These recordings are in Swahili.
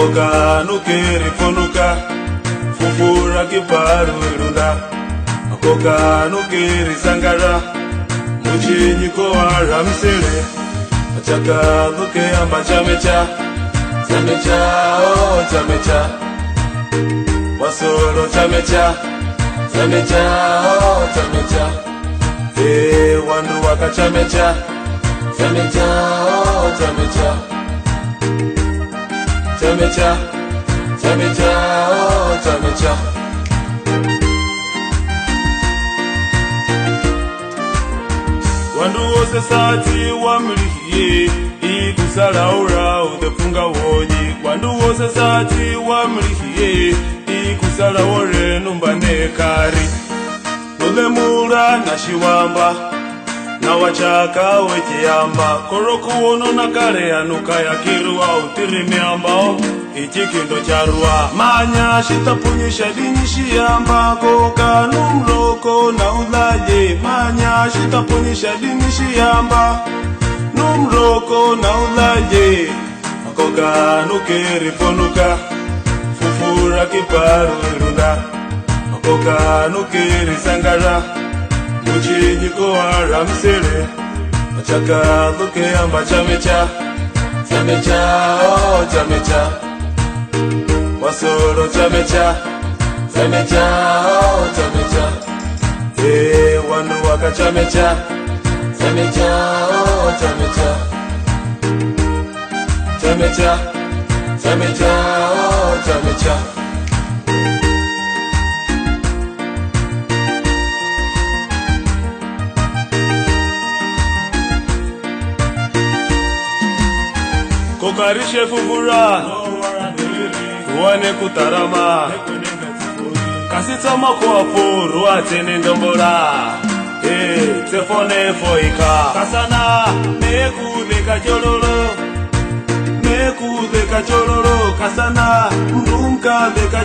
Akoka nukeri fonuka fufura kiparu irunda. Akoka nukeri sangara muchinyi koara msele. Achaka luke amba chamecha chamecha oh chamecha wasoro chamecha chamecha oh chamecha wandu waka chamecha chamecha oh chamecha chamecha chamecha oh chamecha. Wandu wose sati wamlihiye ikusala ura udefunga woji. Wandu wose sati wamlihiye ikusala wore numbane kari. Nulemura na shiwamba na wachaka wechiamba. Koroku wono na kare anuka ya kirua utirimiambao ichikindo charua. Manya shitapunyisha dinishiyamba koka numroko na ulaje. Manya shitapunyisha dinishiyamba numroko na ulaje. Akoka nukeri fonuka fufura kiparu irunda. Akoka nukeri sangara muchinyi koara msele. Achaka luke amba chamecha chamecha oh chamecha wasoro chamecha chamecha oh chamecha wandu waka chamecha chamecha oh chamecha chamecha chamecha oh chamecha. Kokarishe fufura tuwane kutarama kasitama kwa furu atene ndombora tefone foika kasana mekudeka chororo kasana mdumka deka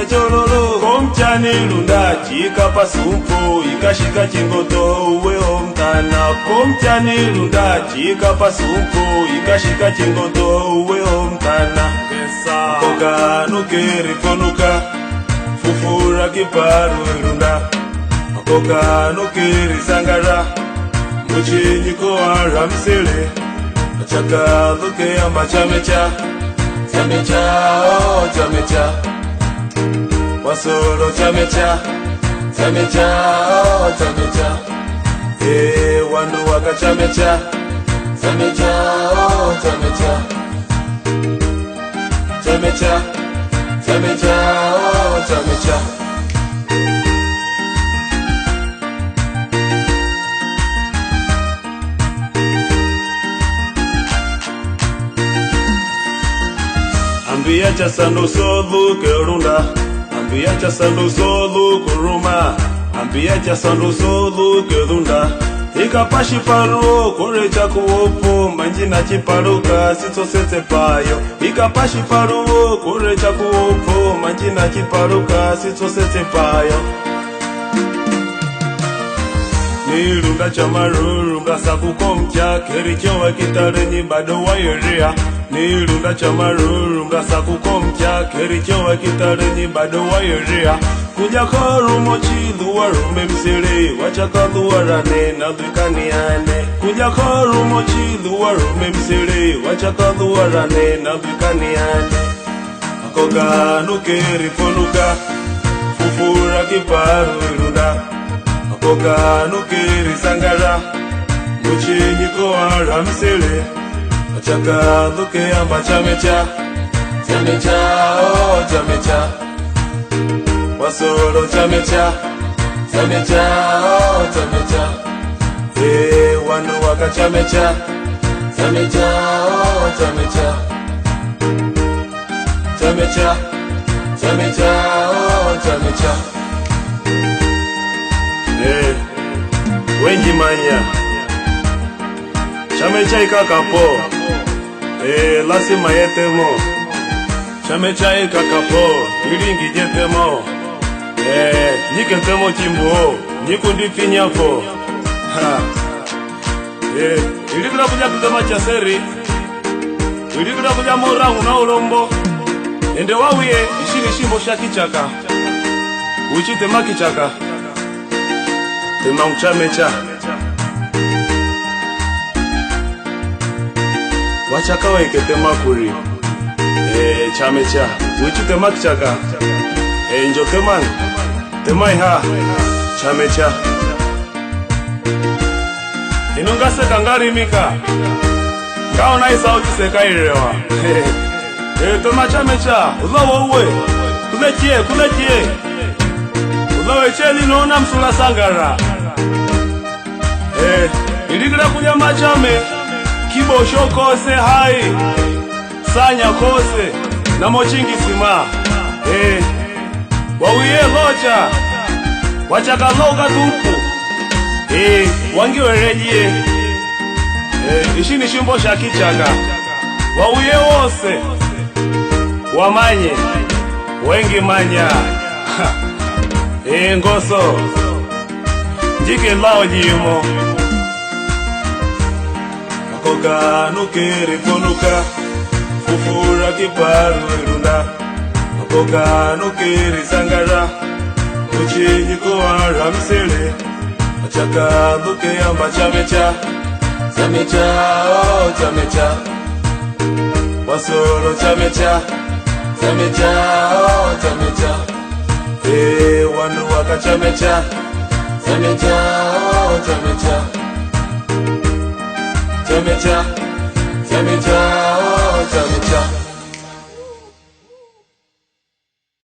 chororo komchani lunda chika pasumpo ikashika chingoto uwe omtana. Komchani lunda chika pasumpo ikashika chingoto uwe omtana. Akoka nukeri fonuka fufura kiparu irunda. Akoka nukeri sangara muchinyi koara msele. Achaka luke amba chamecha chamecha oh chamecha wasoro chamecha chamecha oh chamecha wandu waka chamecha chamecha oh chamecha chamecha chamecha oh chamecha. Ambia cha sandu solu kerunda. Ambia cha sandu solu kuruma. Ambia cha sandu solu kerunda. Ikapashi paruo kore cha kuopo manjina chiparuka sito sete payo. Ikapashi paruo kore cha kuopo manjina chiparuka sito sete payo. Nirunda chamaru ngasa kukomcha kerichowa kitarenyi bado wayerea. Nirunda chamaru ngasa kukomcha kerichowa kitarenyi bado wayerea. Kuja koru mochi luwa rume msere wachaka luwa rane na dukaniane. Kuja koru mochi luwa rume msere wachaka luwa rane na dukaniane. Akoka nukeri fonuka fufura kiparu irunda. Akoka nukeri sangara muchinyi koara msele. Achaka luke amba chamecha chamecha oh chamecha wasoro chamecha chamecha oh chamecha wandu waka chamecha chamecha oh chamecha chamecha chamecha oh chamecha. Wenji manya chamecha ikakapo lasima yetemo chamecha ikakapo ilingi jetemo niketemo chimbo nikundifinyafo ilikuwa kuja kutema chaseri Wilikira kuja morangu na ulombo ende wawiye ishili shimbo sha kichaka Uchi tema kichaka Tema uchamecha Wachaka weke tema kuri Chamecha Uchi tema kichaka Njo teman Tema iha Chamecha Inungase kangari mika Kao na isa uchi seka irewa Tema chamecha Uzawa uwe Kuletie Uzawe cheli nona msula sangara Ilikira kuja machame Kibosho kose hai Sanya kose Na mochingi sima Wawiye locha Wachaka loga dupu Wangiwe rejie Ishini shimbo sha kichaka Wawiye wose Wamanye Wengi manya Ngoso Njike lao jimo Makoka nukiri ponuka Fufura kiparu irunda Makoka nukiri sangara Uchinyi kuwara msele Machaka luke yamba chamecha Chamecha, oh chamecha Wasoro chamecha Chamecha, oh chamecha Wandu waka chamecha Chamecha, oh chamecha Chamecha